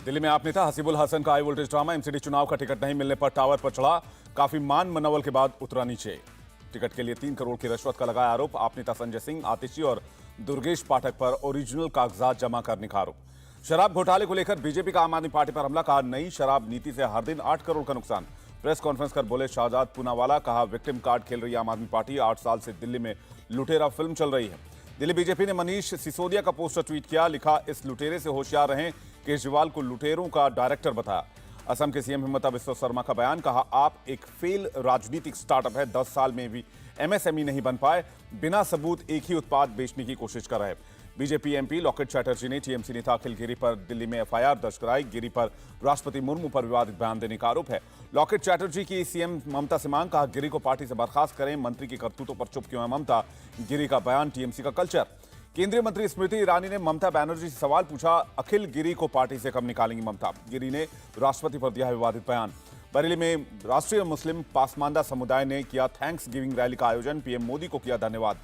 दिल्ली में आप नेता हसीबुल हसन का हाई वोल्टेज ड्रामा। एमसीडी चुनाव का टिकट नहीं मिलने पर टावर पर चढ़ा, काफी मान मनवल के बाद उतरा नीचे। टिकट के लिए 3 करोड़ की रिश्वत का लगाया आरोप। आप नेता संजय सिंह, आतिशी और दुर्गेश पाठक पर ओरिजिनल कागजात जमा करने का आरोप। शराब घोटाले को लेकर बीजेपी का आम आदमी पार्टी पर हमला, कहा नई शराब नीति से हर दिन 8 करोड़ का नुकसान। प्रेस कॉन्फ्रेंस कर बोले शाहजाद पूनावाला, कहा विक्टिम कार्ड खेल रही आम आदमी पार्टी। 8 साल से दिल्ली में लुटेरा फिल्म चल रही है। दिल्ली बीजेपी ने मनीष सिसोदिया का पोस्टर ट्वीट किया, लिखा इस लुटेरे से होशियार रहें। केजरीवाल को लुटेरों का डायरेक्टर बताया। असम के सीएम हिमंता बिस्वा शर्मा का बयान, कहा आप एक फेल राजनीतिक स्टार्टअप है, 10 साल में भी एमएसएमई नहीं बन पाए, बिना सबूत एक ही उत्पाद बेचने की कोशिश कर रहे। बीजेपी एमपी लॉकेट चैटर्जी ने टीएमसी नेता अखिल गिरी पर दिल्ली में एफआईआर दर्ज कराई। गिरी पर राष्ट्रपति मुर्मू पर विवादित बयान देने का आरोप है। लॉकेट चैटर्जी की सीएम ममता से मांग, कहा गिरी को पार्टी से बर्खास्त करें। मंत्री की करतूतों पर चुप क्यों है ममता। गिरी का बयान टीएमसी का कल्चर। केंद्रीय मंत्री स्मृति ईरानी ने ममता बनर्जी से सवाल पूछा, अखिल गिरी को पार्टी से कब निकालेंगी ममता। गिरी ने राष्ट्रपति पर दिया विवादित बयान। बरेली में राष्ट्रीय मुस्लिम पासमानदा समुदाय ने किया थैंक्स गिविंग रैली का आयोजन। पीएम मोदी को किया धन्यवाद।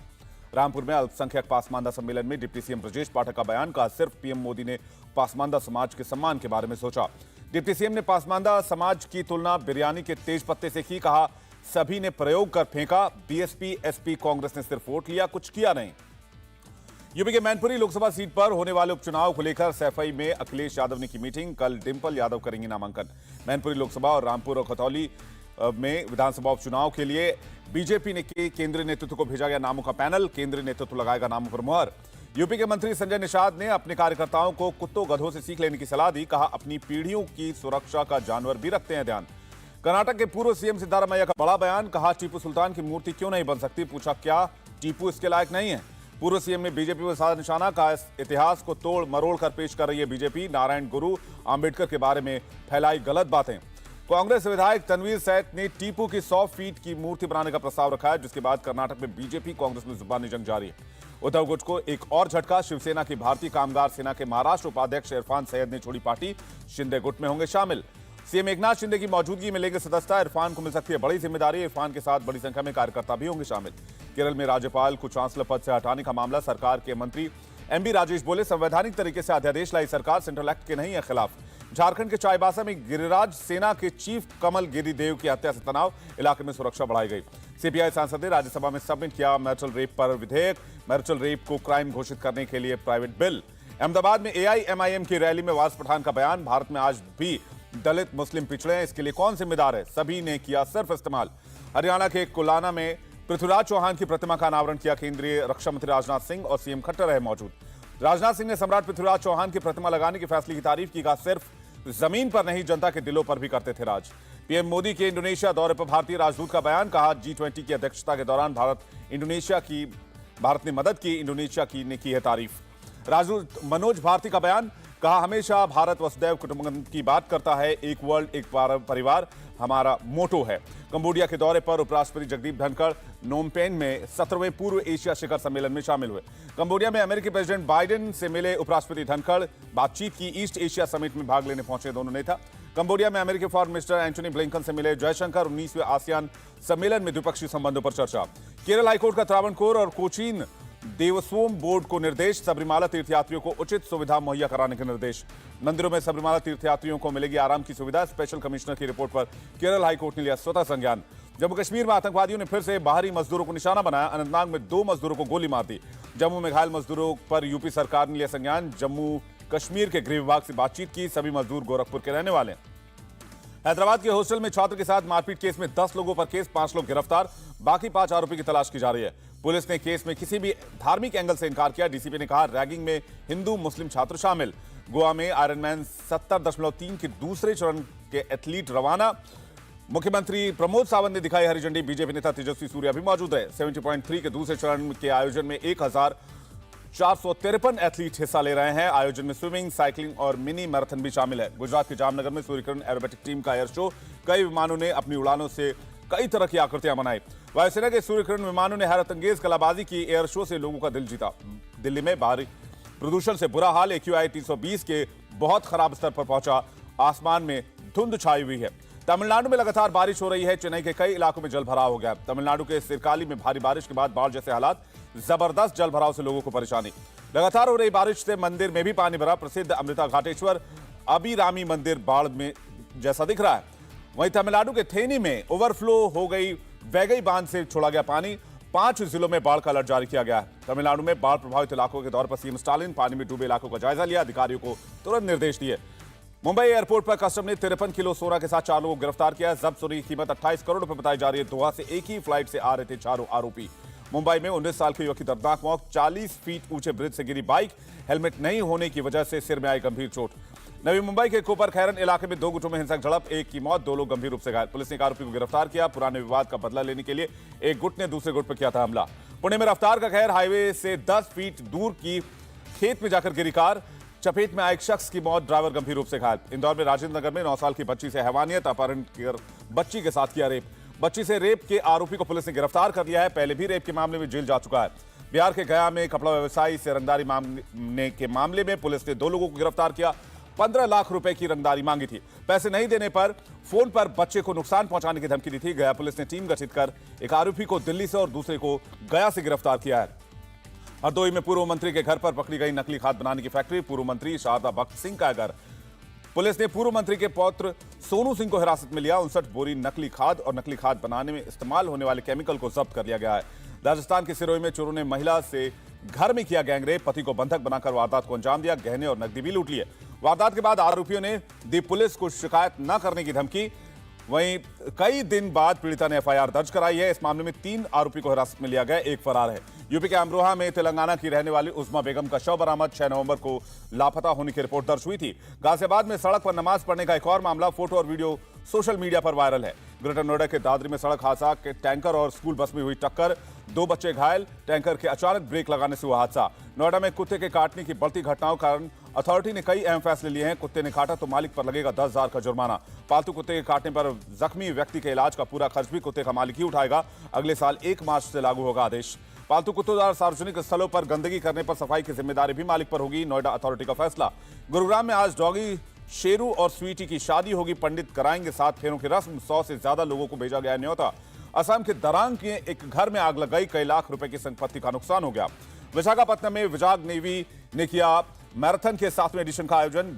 रामपुर में अल्पसंख्यक पासमानदा सम्मेलन में डिप्टी सीएम ब्रजेश पाठक का बयान, कहा सिर्फ पीएम मोदी ने पासमानदा समाज के सम्मान के बारे में सोचा। डिप्टी सीएम ने पासमानदा समाज की तुलना बिरयानी के तेज पत्ते से की, कहा सभी ने प्रयोग कर फेंका। बीएसपी एसपी कांग्रेस ने सिर्फ वोट लिया, कुछ किया नहीं। यूपी के मैनपुरी लोकसभा सीट पर होने वाले उपचुनाव को लेकर सैफई में अखिलेश यादव ने की मीटिंग। कल डिंपल यादव करेंगी नामांकन। मैनपुरी लोकसभा और रामपुर और खतौली में विधानसभा उपचुनाव के लिए बीजेपी ने केंद्रीय नेतृत्व को भेजा गया नामों का पैनल। केंद्रीय नेतृत्व लगाएगा नामों पर मुहर। यूपी के मंत्री संजय निषाद ने अपने कार्यकर्ताओं को कुत्तों गधों से सीख लेने की सलाह दी, कहा अपनी पीढ़ियों की सुरक्षा का जानवर भी रखते हैं ध्यान। कर्नाटक के पूर्व सीएम सिद्धारमैया का बड़ा बयान, कहा टीपू सुल्तान की मूर्ति क्यों नहीं बन सकती। पूछा क्या टीपू इसके लायक नहीं है। पूर्व सीएम ने बीजेपी पर साधा निशाना, कहा इतिहास को तोड़ मरोड़ कर पेश कर रही है बीजेपी। नारायण गुरु आंबेडकर के बारे में फैलाई गलत बातें। कांग्रेस विधायक तनवीर सैद ने टीपू की 100 फीट की मूर्ति बनाने का प्रस्ताव रखा है, जिसके बाद कर्नाटक में बीजेपी कांग्रेस में जुबानी जंग जारी है। उद्धव गुट को एक और झटका। शिवसेना की भारतीय कामगार सेना के महाराष्ट्र उपाध्यक्ष इरफान सैयद ने छोड़ी पार्टी। शिंदे गुट में होंगे शामिल। सीएम एकनाथ शिंदे की मौजूदगी में लेंगे सदस्यता। इरफान को मिल सकती है बड़ी जिम्मेदारी। इरफान के साथ बड़ी संख्या में कार्यकर्ता भी होंगे शामिल। केरल में राज्यपाल को चांसलर पद से हटाने का मामला, सरकार के मंत्री एमबी राजेश बोले संवैधानिक तरीके से अध्यादेश लाई सरकार, सेंट्रल एक्ट के नहीं है खिलाफ। झारखंड के चाईबासा में गिरिराज सेना के चीफ कमल गिरिदेव की हत्या से तनाव, इलाके में सुरक्षा बढ़ाई गई। सीपीआई सांसद ने राज्यसभा में सबमिट किया मैरिटल रेप पर विधेयक। मैरिटल रेप को क्राइम घोषित करने के लिए प्राइवेट बिल। अहमदाबाद में एआईएमआईएम की रैली में वारिस पठान का बयान, भारत में आज भी दलित मुस्लिम पिछड़े हैं, इसके लिए कौन जिम्मेदार है, सभी ने किया सिर्फ इस्तेमाल। हरियाणा के कुलाना में पृथ्वीराज चौहान की प्रतिमा का अनावरण किया। केंद्रीय रक्षा मंत्री राजनाथ सिंह और सीएम खट्टर रहे मौजूद। राजनाथ सिंह ने सम्राट पृथ्वीराज चौहान की प्रतिमा लगाने के फैसले की तारीफ की, कहा सिर्फ जमीन पर नहीं जनता के दिलों पर भी करते थे राज। पीएम मोदी के इंडोनेशिया दौरे पर भारतीय राजदूत का बयान, कहा G20 की अध्यक्षता के दौरान भारत ने मदद की, इंडोनेशिया ने की है तारीफ। राजदूत मनोज भारती का बयान, कहा हमेशा भारत वसुदैव कुटुंबकम की बात करता है, एक वर्ल्ड एक परिवार हमारा मोटो है। कंबोडिया के दौरे पर उपराष्ट्रपति जगदीप धनखड़ नोमपेन में 17वें पूर्व एशिया शिखर सम्मेलन में शामिल हुए। कंबोडिया में अमेरिकी प्रेसिडेंट बाइडेन से मिले उपराष्ट्रपति धनखड़, बातचीत की। ईस्ट एशिया समिट में भाग लेने पहुंचे दोनों नेता। कंबोडिया में अमेरिकी फॉरेन मिनिस्टर एंटोनी ब्लिंकन से मिले जयशंकर। 19वें आसियान सम्मेलन में द्विपक्षीय संबंधों पर चर्चा। केरल हाईकोर्ट का त्रावणकोर और कोचीन देवस्वम बोर्ड को निर्देश, सबरीमाला तीर्थयात्रियों को उचित सुविधा मुहैया कराने के निर्देश। मंदिरों में सबरीमाला तीर्थयात्रियों को मिलेगी आराम की सुविधा। स्पेशल कमिश्नर की रिपोर्ट पर केरल हाईकोर्ट ने लिया स्वतः संज्ञान। जम्मू कश्मीर में आतंकवादियों ने फिर से बाहरी मजदूरों को निशाना बनाया। अनंतनाग में 2 मजदूरों को गोली मार दी। जम्मू में घायल मजदूरों पर यूपी सरकार ने लिया संज्ञान। जम्मू कश्मीर के गृह विभाग से बातचीत की। सभी मजदूर गोरखपुर के रहने वाले हैं। हैदराबाद के हॉस्टल में छात्र के साथ मारपीट केस में 10 लोगों पर केस, 5 लोग गिरफ्तार। बाकी 5 आरोपी की तलाश की जा रही है। पुलिस ने केस में किसी भी धार्मिक एंगल से इनकार किया। डीसीपी ने कहा रैगिंग में हिंदू मुस्लिम छात्र शामिल। गोवा में आयरनमैन 70.3 के दूसरे चरण के एथलीट रवाना। मुख्यमंत्री प्रमोद सावंत ने दिखाई हरी झंडी। बीजेपी नेता तेजस्वी सूर्या भी मौजूद रहे। 70.3 के दूसरे चरण के आयोजन में 1453 एथलीट हिस्सा ले रहे हैं। आयोजन में स्विमिंग, साइकिलिंग और मिनी मैराथन भी शामिल है। गुजरात के जामनगर में सूर्यकिरण एरोबेटिक टीम का एयर शो। कई विमानों ने अपनी उड़ानों से कई तरह की आकृतियां बनाई। वायुसेना के सूर्यकिरण विमानों ने हैरत अंगेज कलाबाजी की। एयर शो से लोगों का दिल जीता। दिल्ली में भारी प्रदूषण से बुरा हाल। AQI 320 के बहुत खराब स्तर पर पहुंचा। आसमान में धुंध छाई हुई है। तमिलनाडु में लगातार बारिश हो रही है। चेन्नई के कई इलाकों में जलभराव हो गया। तमिलनाडु के सिरकाली में भारी बारिश के बाद बाढ़ जैसे हालात। जबरदस्त जलभराव से लोगों को परेशानी। लगातार हो रही बारिश से मंदिर में भी पानी भरा। प्रसिद्ध अमृता घाटेश्वर अभिरामी मंदिर बाढ़ में जैसा दिख रहा है। वहीं तमिलनाडु के थेनी में ओवरफ्लो हो गई वैगई बांध से छोड़ा गया पानी। 5 जिलों में बाढ़ का अलर्ट जारी किया गया है। तमिलनाडु में बाढ़ प्रभावित इलाकों के दौर पर सीएम स्टालिन पानी में डूबे इलाकों का जायजा लिया, अधिकारियों को तुरंत निर्देश दिए। मुंबई एयरपोर्ट पर कस्टम ने 53 किलो सोना के साथ 4 लोगों को गिरफ्तार किया। जब्त सोने की कीमत 28 करोड़ रुपए बताई जा रही है। दोहा से एक ही फ्लाइट से आ रहे थे चारों आरोपी। मुंबई में 19 साल के युवक की दर्दनाक मौत। 40 फीट ऊंचे ब्रिज से गिरी बाइक, हेलमेट नहीं होने की वजह से सिर में आई गंभीर चोट। नवी मुंबई के कोपर खैरन इलाके में 2 गुटों में हिंसक झड़प, एक की मौत, 2 लोग गंभीर रूप से घायल। पुलिस ने एक आरोपी को गिरफ्तार किया। पुराने विवाद का बदला लेने के लिए एक गुट ने दूसरे गुट पर किया था हमला। पुणे में रफ्तार का कहर, हाईवे से 10 फीट दूर की खेत में जाकर गिरी कार, चपेट में आए एक शख्स की मौत, ड्राइवर गंभीर रूप से घायल। इंदौर में राजेंद्र नगर में 9 साल की बच्ची से हैवानियत, अपहरण कर बच्ची के साथ किया रेप। बच्ची से रेप के आरोपी को पुलिस ने गिरफ्तार कर लिया है। पहले भी रेप के मामले में जेल जा चुका है। बिहार के गया में कपड़ा व्यवसायी से रंगदारी मांगने के मामले में पुलिस ने 2 लोगों को गिरफ्तार किया। 15 लाख रुपए की रंगदारी मांगी थी। पैसे नहीं देने पर फोन पर बच्चे को नुकसान पहुंचाने की धमकी दी थी। गया पुलिस ने टीम गठित कर एक आरोपी को दिल्ली से और दूसरे को गया से गिरफ्तार किया है। हरदोई में पूर्व मंत्री के घर पर पकड़ी गई नकली खाद बनाने की फैक्ट्री। पूर्व मंत्री शारदा भक्त सिंह का घर। पुलिस ने पूर्व मंत्री के पौत्र सोनू सिंह को हिरासत में लिया। 59 बोरी नकली खाद और नकली खाद बनाने में इस्तेमाल होने वाले केमिकल को जब्त कर लिया गया है। राजस्थान के सिरोही में चोरों ने महिला से घर में किया गैंगरेप, पति को बंधक बनाकर वारदात को अंजाम दिया, गहने और नकदी भी लूट लिए। वारदात के बाद आरोपियों ने दी पुलिस को शिकायत न करने की धमकी। वहीं कई दिन बाद पीड़िता ने एफआईआर दर्ज कराई है। इस मामले में 3 आरोपी को हिरासत में लिया गया, एक फरार है। यूपी के अमरोहा में तेलंगाना की रहने वाली उस्मा बेगम का शव बरामद। 6 नवंबर को लापता होने की रिपोर्ट दर्ज हुई थी। गाजियाबाद में सड़क पर नमाज पढ़ने का एक और मामला, फोटो और वीडियो सोशल मीडिया पर वायरल है। ग्रेटर नोएडा के दादरी में सड़क हादसा के टैंकर और स्कूल बस में हुई टक्कर, 2 बच्चे घायल। टैंकर के अचानक ब्रेक लगाने से हुआ हादसा। नोएडा में कुत्ते के काटने की बढ़ती घटनाओं के कारण अथॉरिटी ने कई अहम फैसले लिए हैं। कुत्ते ने काटा तो मालिक पर लगेगा 10,000 का जुर्माना। पालतू कुत्ते के काटने पर जख्मी व्यक्ति के इलाज का पूरा खर्च भी कुत्ते का मालिक ही उठाएगा। अगले साल 1 मार्च से लागू होगा आदेश। पालतू कुत्तों द्वारा सार्वजनिक स्थलों पर गंदगी करने पर सफाई की जिम्मेदारी भी मालिक पर होगी, नोएडा अथॉरिटी का फैसला। गुरुग्राम में आज डॉगी शेरू और स्वीटी की शादी होगी। पंडित कराएंगे 7 फेरों की रस्म। 100 से ज्यादा लोगों को भेजा गया न्योता। असम के दरांग के एक घर में आग लग गई, कई लाख रुपए की संपत्ति का नुकसान हो गया। विशाखापट्टनम में विजाग नेवी ने किया मैराथन के 7वें एडिशन का आयोजन।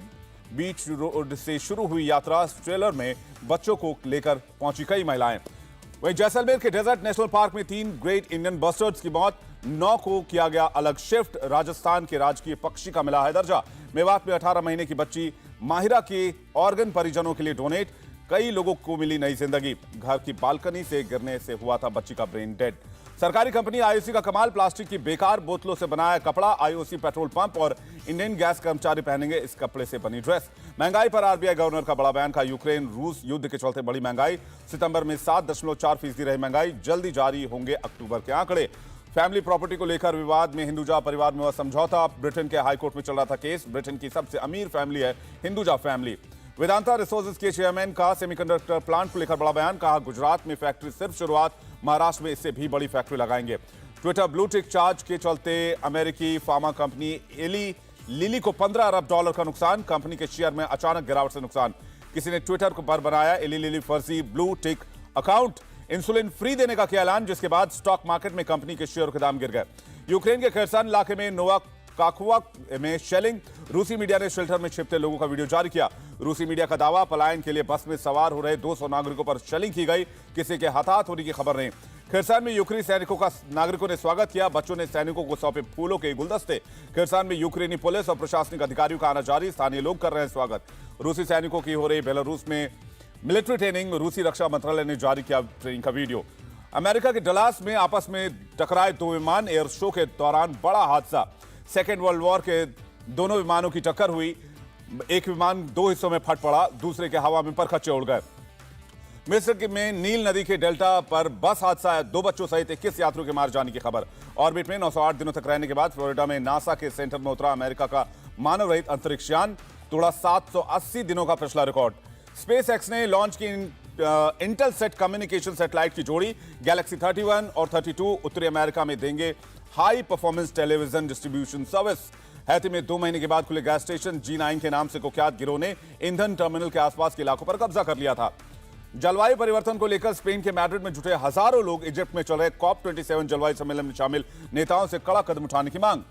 बीच रोड से शुरू हुई यात्रा, ट्रेलर में बच्चों को लेकर पहुंची कई महिलाएं। वहीं जैसलमेर के डेजर्ट नेशनल पार्क में 3 ग्रेट इंडियन बस्टर्ड्स की मौत, 9 को किया गया अलग शिफ्ट। राजस्थान के राजकीय पक्षी का मिला है दर्जा। मेवात में 18 महीने की बच्ची माहिरा के ऑर्गन परिजनों के लिए डोनेट। कई लोगों को मिली नई जिंदगी। घर की बालकनी से गिरने से हुआ था बच्ची का ब्रेन डेड। सरकारी कंपनी आईओसी का कमाल, प्लास्टिक की बेकार बोतलों से बनाया कपड़ा। आईओसी पेट्रोल पंप और इंडियन गैस कर्मचारी पहनेंगे इस कपड़े से बनी ड्रेस। महंगाई पर आरबीआई गवर्नर का बड़ा बयान। का यूक्रेन रूस युद्ध के चलते बढ़ी महंगाई। सितंबर में 7.4% रही महंगाई, जल्दी जारी होंगे अक्टूबर के आंकड़े। फैमिली प्रॉपर्टी को लेकर विवाद में हिंदुजा परिवार में हुआ समझौता। ब्रिटेन के हाईकोर्ट में चल रहा था केस। ब्रिटेन की सबसे अमीर फैमिली है हिंदुजा फैमिली। वेदांता रिसोर्सेज के चेयरमैन का सेमीकंडक्टर प्लांट को लेकर बड़ा बयान। कहा गुजरात में फैक्ट्री सिर्फ शुरुआत, महाराष्ट्र में इससे भी बड़ी फैक्ट्री लगाएंगे। ट्विटर ब्लू टिक चार्ज के चलते अमेरिकी फार्मा कंपनी एली लिली को $15 अरब का नुकसान। कंपनी के शेयर में अचानक गिरावट से नुकसान। किसी ने ट्विटर पर बनाया एली लिली फर्जी blue tick account. Insulin free देने का किया ऐलान, जिसके बाद स्टॉक मार्केट में कंपनी के शेयर के दाम गिर गए। यूक्रेन के खैरसन इलाके में नोवा काकुआ में शेलिंग। रूसी मीडिया ने शेल्टर में छिपते लोगों का वीडियो जारी किया। रूसी मीडिया का दावा, पलायन के लिए बस में सवार हो रहे 200 नागरिकों पर शेलिंग की गई, किसी के हताहत होने की खबर नहीं। खिरसान में यूक्रेनी सैनिकों का नागरिकों ने स्वागत किया। बच्चों ने सैनिकों को सौंपे फूलों के गुलदस्ते। खिरसान में यूक्रेनी पुलिस और प्रशासनिक अधिकारियों का आना जारी, स्थानीय लोग कर रहे हैं स्वागत। रूसी सैनिकों की हो रही बेलारूस में मिलिट्री ट्रेनिंग, रूसी रक्षा मंत्रालय ने जारी किया ट्रेनिंग का वीडियो। अमेरिका के डलास में आपस में टकराए 2 विमान, एयर शो के दौरान बड़ा हादसा। सेकेंड वर्ल्ड वॉर के दोनों विमानों की टक्कर हुई। एक विमान 2 हिस्सों में फट पड़ा, दूसरे के हवा में परखच्चे उड़ गए। मिस्र में नील नदी के डेल्टा पर बस हादसा, 2 बच्चों सहित 21 यात्रियों के मार जाने की खबर। ऑर्बिट में 908 दिनों तक रहने के बाद फ्लोरिडा में नासा के सेंटर में उतरा अमेरिका का मानव रहित अंतरिक्ष यान, तोड़ा 780 दिनों का पिछला रिकॉर्ड। स्पेस एक्स ने लॉन्च की इंटेलसेट कम्युनिकेशन सैटेलाइट की जोड़ी। गैलेक्सी 31 और 32 उत्तरी अमेरिका में देंगे high performance television distribution service. Haiti में 2 महीने के बाद खुले गैस स्टेशन। G9 के नाम से कुख्यात गिरोह ने ईंधन टर्मिनल के आसपास के इलाकों पर कब्जा कर लिया था। जलवायु परिवर्तन को लेकर स्पेन के मैड्रिड में जुटे हजारों लोग। इजिप्ट में चल रहे COP27 जलवायु सम्मेलन में शामिल नेताओं से कड़ा कदम उठाने की मांग।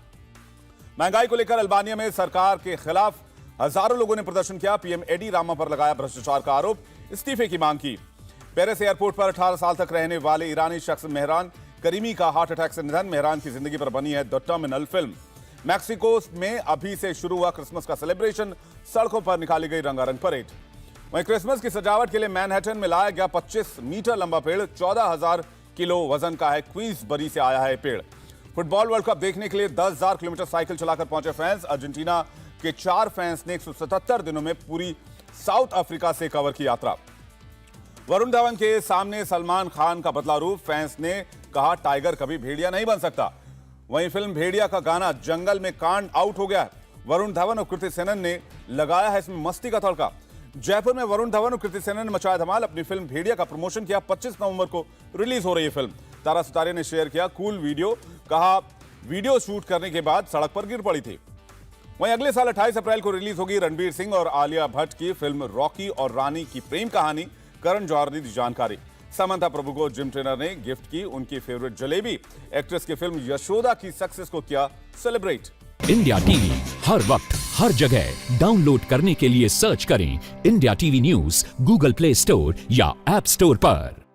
महंगाई को लेकर अल्बानिया में सरकार के खिलाफ हजारों लोगों ने प्रदर्शन किया, पीएम एडी रामा पर लगाया भ्रष्टाचार का आरोप, इस्तीफे की मांग की। पेरिस एयरपोर्ट पर 18 साल तक रहने वाले ईरानी शख्स मेहरान करीमी का हार्ट अटैक से निधन। मेहरान की जिंदगी पर बनी है द टर्मिनल फिल्म। मैक्सिको में अभी से शुरू हुआ क्रिसमस का सेलिब्रेशन, सड़कों पर निकाली गई रंगारंग परेड। वहीं क्रिसमस की सजावट के लिए मैनहट्टन में लाया गया 25 मीटर लंबा पेड़, 14,000 किलो वजन का है। क्वींसबरी से आया है पेड़। फुटबॉल वर्ल्ड कप देखने के लिए 10,000 किलोमीटर साइकिल चलाकर पहुंचे फैंस। अर्जेंटीना के 4 फैंस ने 177 दिनों में पूरी साउथ अफ्रीका से कवर की यात्रा। वरुण धवन के सामने सलमान खान का बदला रूप, फैंस ने कहा टाइगर कभी भेड़िया नहीं बन सकता। वहीं फिल्म भेड़िया का गाना जंगल में कांड आउट हो गया है। वरुण धवन और कृति सेनन ने लगाया है इसमें मस्ती का तड़का। जयपुर में वरुण धवन और कृति सेनन ने मचाया धमाल, अपनी फिल्म भेड़िया का प्रमोशन किया। 25 नवंबर को रिलीज हो रही है फिल्म। तारा सितारे ने शेयर किया कूल वीडियो, कहा वीडियो शूट करने के बाद सड़क पर गिर पड़ी थी। वहीं अगले साल 28 अप्रैल को रिलीज होगी रणबीर सिंह और आलिया भट्ट की फिल्म रॉकी और रानी की प्रेम कहानी। करण जौहर ने दी जानकारी। समंथा प्रभु को जिम ट्रेनर ने गिफ्ट की उनकी फेवरेट जलेबी। एक्ट्रेस की फिल्म यशोदा की सक्सेस को किया सेलिब्रेट। इंडिया टीवी हर वक्त हर जगह डाउनलोड करने के लिए सर्च करें India TV news Google play store या ऐप स्टोर पर।